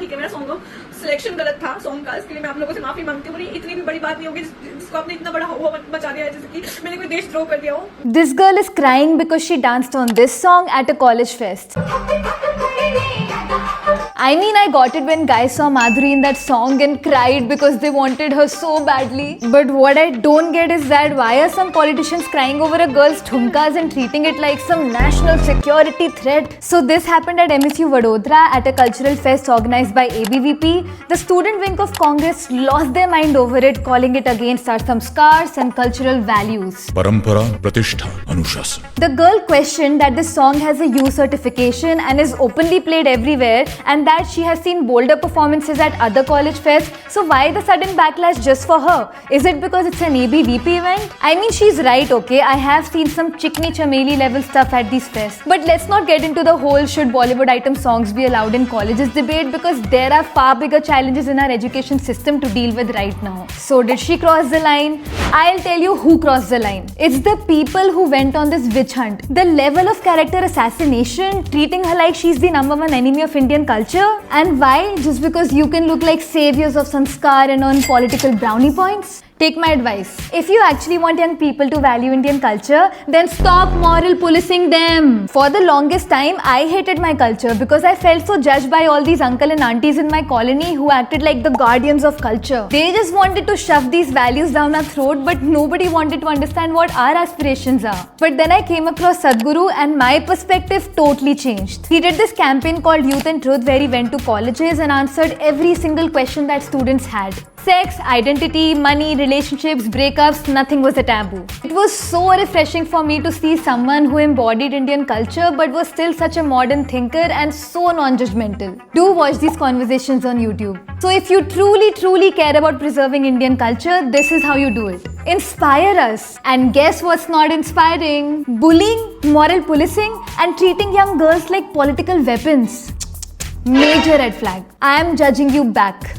ठीक है, मेरा सॉन्ग सिलेक्शन गलत था सॉन्ग का, इसके लिए मैं आप लोगों से माफी मांगती हूँ। इतनी भी बड़ी बात नहीं होगी जिसको आपने इतना बड़ा हुआ मचा दिया है, जैसे कि मैंने कोई देशद्रोह कर दिया हो। This girl is crying because she danced on this song at a college fest. I mean, I got it when guys saw Madhuri in that song and cried because they wanted her so badly. But what I don't get is that why are some politicians crying over a girl's thumkas and treating it like some national security threat? So this happened at MSU Vadodara at a cultural fest organized by ABVP. The student wing of Congress lost their mind over it, calling it against our samskars and cultural values. परंपरा, प्रतिष्ठा, अनुशासन. The girl questioned that this song has a U certification and is openly played everywhere, and that she has seen bolder performances at other college fests. So why the sudden backlash just for her? Is it because it's an ABVP event? I mean, she's right, okay? I have seen some chickni chameli level stuff at these fests. But let's not get into the whole should Bollywood item songs be allowed in colleges debate, because there are far bigger challenges in our education system to deal with right now. So did she cross the line? I'll tell you who crossed the line. It's the people who went on this witch hunt. The level of character assassination, treating her like she's the #1 enemy of Indian culture. And why? Just because you can look like saviors of sanskar and earn political brownie points? Take my advice. If you actually want young people to value Indian culture, then stop moral policing them. For the longest time, I hated my culture because I felt so judged by all these uncle and aunties in my colony who acted like the guardians of culture. They just wanted to shove these values down our throat, but nobody wanted to understand what our aspirations are. But then I came across Sadhguru and my perspective totally changed. He did this campaign called Youth and Truth, where he went to colleges and answered every single question that students had. Sex, identity, money, relationships, breakups, nothing was a taboo. It was so refreshing for me to see someone who embodied Indian culture but was still such a modern thinker and so non-judgmental. Do watch these conversations on YouTube. So if you truly care about preserving Indian culture, this is how you do it. Inspire us. And guess what's not inspiring? Bullying, moral policing, and treating young girls like political weapons. Major red flag. I am judging you back.